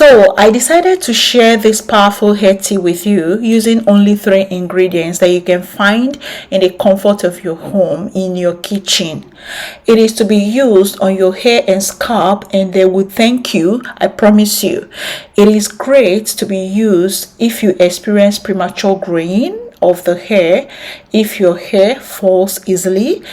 So I decided to share this powerful hair tea with you using only 3 ingredients that you can find in the comfort of your home, in your kitchen. It is to be used on your hair and scalp and they will thank you, I promise you. It is great to be used if you experience premature growing of the hair, if your hair falls easily,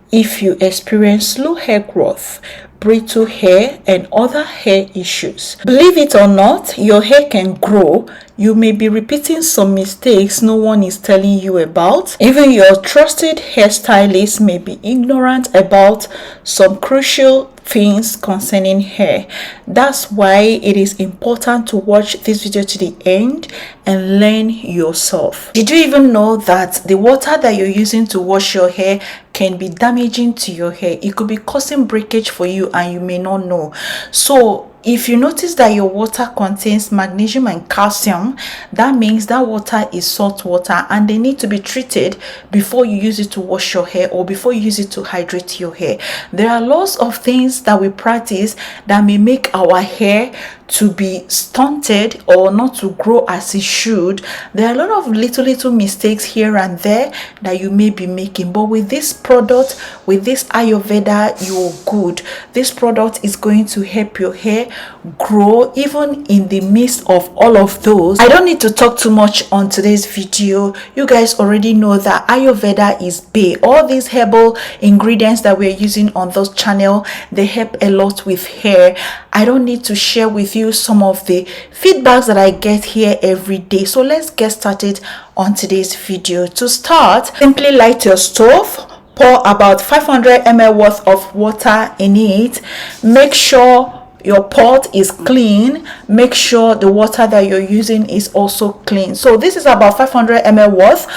if you experience slow hair growth, brittle hair, and other hair issues. Believe it or not, your hair can grow. You may be repeating some mistakes no one is telling you about. Even your trusted hairstylist may be ignorant about some crucial things concerning hair. That's why it is important to watch this video to the end and learn yourself. Did you even know that the water that you're using to wash your hair can be damaging to your hair? It could be causing breakage for you and you may not know. So if you notice that your water contains magnesium and calcium, that means that water is salt water and they need to be treated before you use it to wash your hair or before you use it to hydrate your hair. There are lots of things that we practice that may make our hair to be stunted or not to grow as it should. There are a lot of little mistakes here and there that you may be making, but with this product, with this Ayurveda, you're good. This product is going to help your hair grow even in the midst of all of those. I don't need to talk too much on today's video. You guys already know that Ayurveda is big. All these herbal ingredients that we're using on this channel, they help a lot with hair. I don't need to share with you some of the feedbacks that I get here every day. So let's get started on today's video. To start, simply light your stove, pour about 500 ml worth of water in it. Make sure your pot is clean. Make sure the water that you're using is also clean. So this is about 500 ml worth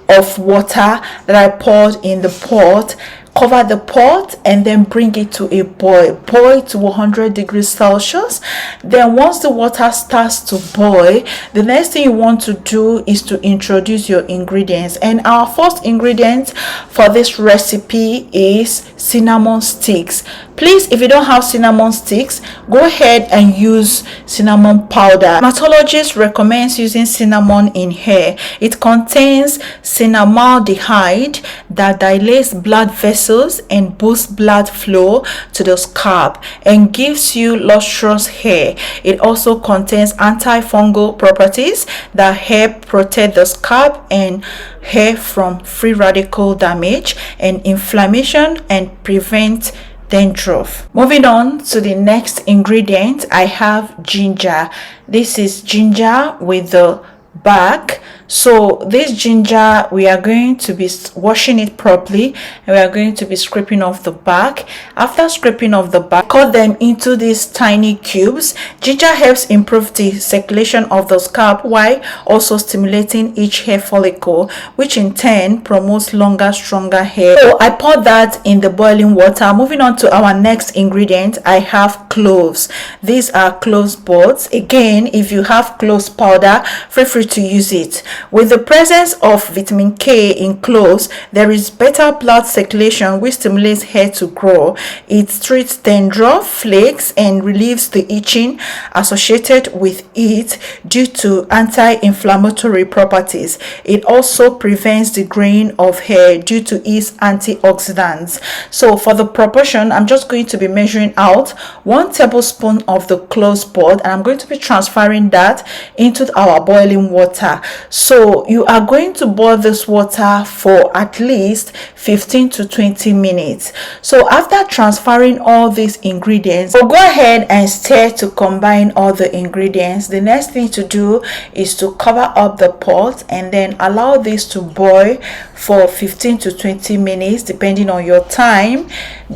of water that I poured in the pot. Cover the pot and then bring it to a boil. Boil to 100 degrees Celsius. Then once the water starts to boil, the next thing you want to do is to introduce your ingredients. And our first ingredient for this recipe is cinnamon sticks. Please, if you don't have cinnamon sticks, go ahead and use cinnamon powder. Dermatologist recommends using cinnamon in hair. It contains cinnamaldehyde that dilates blood vessels and boosts blood flow to the scalp and gives you lustrous hair. It also contains antifungal properties that help protect the scalp and hair from free radical damage and inflammation and prevent dandruff. Moving on to the next ingredient, I have ginger. This is ginger with the bark. So this ginger, we are going to be washing it properly and we are going to be scraping off the bark. After scraping off the bark, cut them into these tiny cubes. Ginger helps improve the circulation of the scalp while also stimulating each hair follicle, which in turn promotes longer, stronger hair. So I poured that in the boiling water. Moving on to our next ingredient, I have cloves. These are cloves buds. Again, if you have cloves powder, feel free to use it. With the presence of vitamin K in cloves, there is better blood circulation which stimulates hair to grow. It treats dandruff, flakes, and relieves the itching associated with it due to anti-inflammatory properties. It also prevents the graying of hair due to its antioxidants. So for the proportion, I'm just going to be measuring out 1 tablespoon of the cloves bud and I'm going to be transferring that into our boiling water. So you are going to boil this water for at least 15 to 20 minutes. So after transferring all these ingredients, we'll go ahead and stir to combine all the ingredients. The next thing to do is to cover up the pot and then allow this to boil for 15 to 20 minutes depending on your time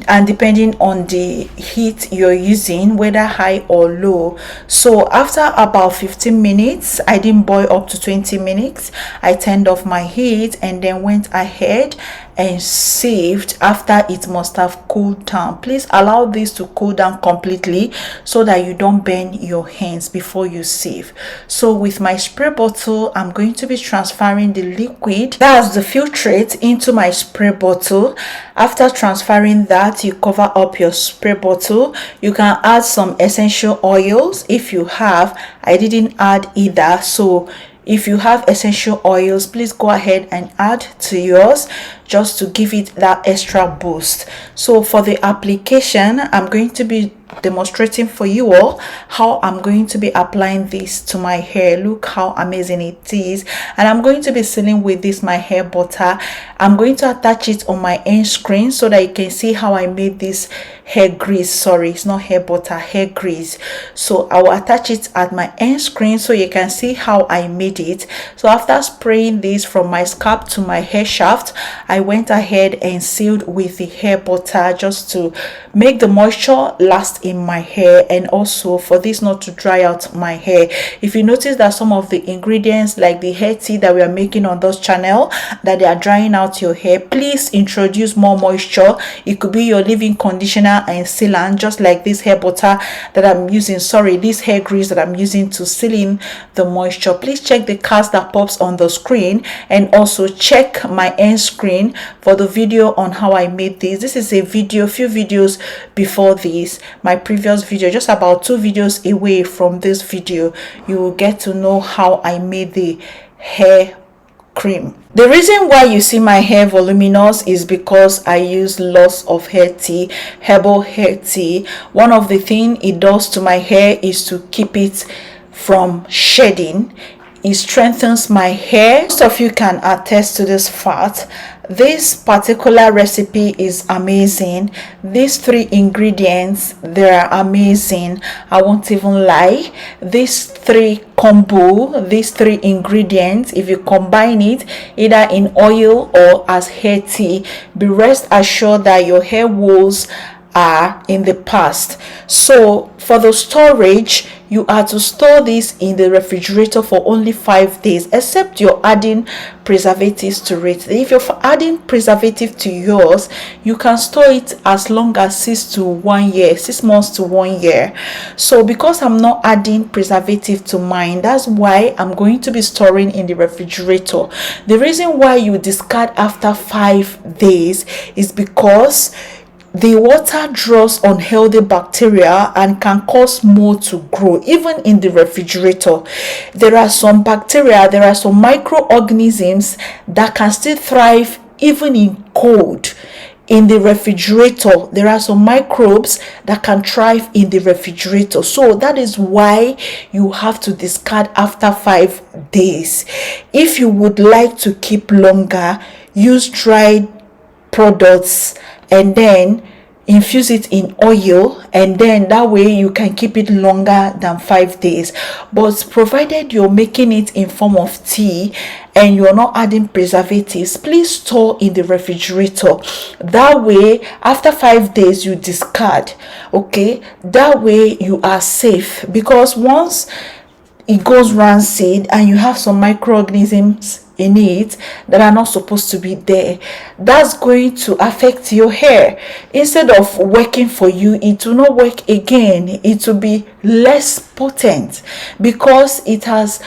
and depending on the heat you're using, whether high or low. So after about 15 minutes, I didn't boil up to 20 minutes. I turned off my heat and then went ahead and sieved after it must have cooled down. Please allow this to cool down completely so that you don't burn your hands before you sieve. So with my spray bottle, I'm going to be transferring the liquid, that's the filtrate, into my spray bottle. After transferring that, you cover up your spray bottle. You can add some essential oils if you have. I didn't add either, so if you have essential oils, please go ahead and add to yours just to give it that extra boost. So for the application, I'm going to be demonstrating for you all how I'm going to be applying this to my hair. Look how amazing it is. And I'm going to be sealing with this my hair butter. I'm going to attach it on my end screen so that you can see how I made this hair grease. Sorry, it's not hair butter, hair grease. So I will attach it at my end screen so you can see how I made it. So after spraying this from my scalp to my hair shaft, I went ahead and sealed with the hair butter just to make the moisture last in my hair, and also for this not to dry out my hair. If you notice that some of the ingredients like the hair tea that we are making on this channel, that they are drying out your hair, please introduce more moisture. It could be your leave-in conditioner and sealant, just like this hair butter that I'm using, sorry, this hair grease that I'm using to seal in the moisture. Please check the cast that pops on the screen, and also check my end screen for the video on how I made this. This is a video, few videos before this, my previous video, just about 2 videos away from this video, you will get to know how I made the hair cream. The reason why you see my hair voluminous is because I use lots of hair tea, herbal hair tea. One of the things it does to my hair is to keep it from shedding. It strengthens my hair. Most of you can attest to this fact. This particular recipe is amazing. These 3 ingredients, they are amazing. I won't even lie. These 3 combo, these 3 ingredients, if you combine it either in oil or as hair tea, be rest assured that your hair woes are in the past. So for the storage, you are to store this in the refrigerator for only 5 days, except you're adding preservatives to it. If you're adding preservative to yours, you can store it as long as 6 months to 1 year. So because I'm not adding preservative to mine, that's why I'm going to be storing in the refrigerator. The reason why you discard after 5 days is because the water draws unhealthy bacteria and can cause mold to grow even in the refrigerator. There are some bacteria, there are some microorganisms that can still thrive even in cold. In the refrigerator, there are some microbes that can thrive in the refrigerator. So that is why you have to discard after 5 days. If you would like to keep longer, use dried products and then infuse it in oil, and then that way you can keep it longer than 5 days. But provided you're making it in form of tea and you're not adding preservatives, please store in the refrigerator. That way after 5 days you discard. Okay, that way you are safe, because once it goes rancid and you have some microorganisms in it that are not supposed to be there, that's going to affect your hair. Instead of working for you, it will not work again. It will be less potent because it has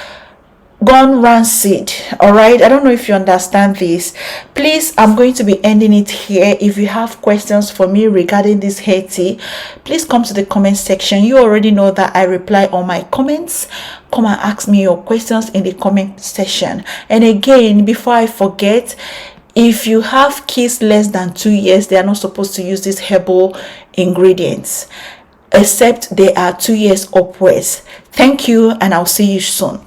gone rancid. All right, I don't know if you understand this. Please, I'm going to be ending it here. If you have questions for me regarding this hair tea, please come to the comment section. You already know that I reply all my comments. Come and ask me your questions in the comment section. And again, before I forget, if you have kids less than 2 years, they are not supposed to use these herbal ingredients except they are 2 years upwards. Thank you, and I'll see you soon.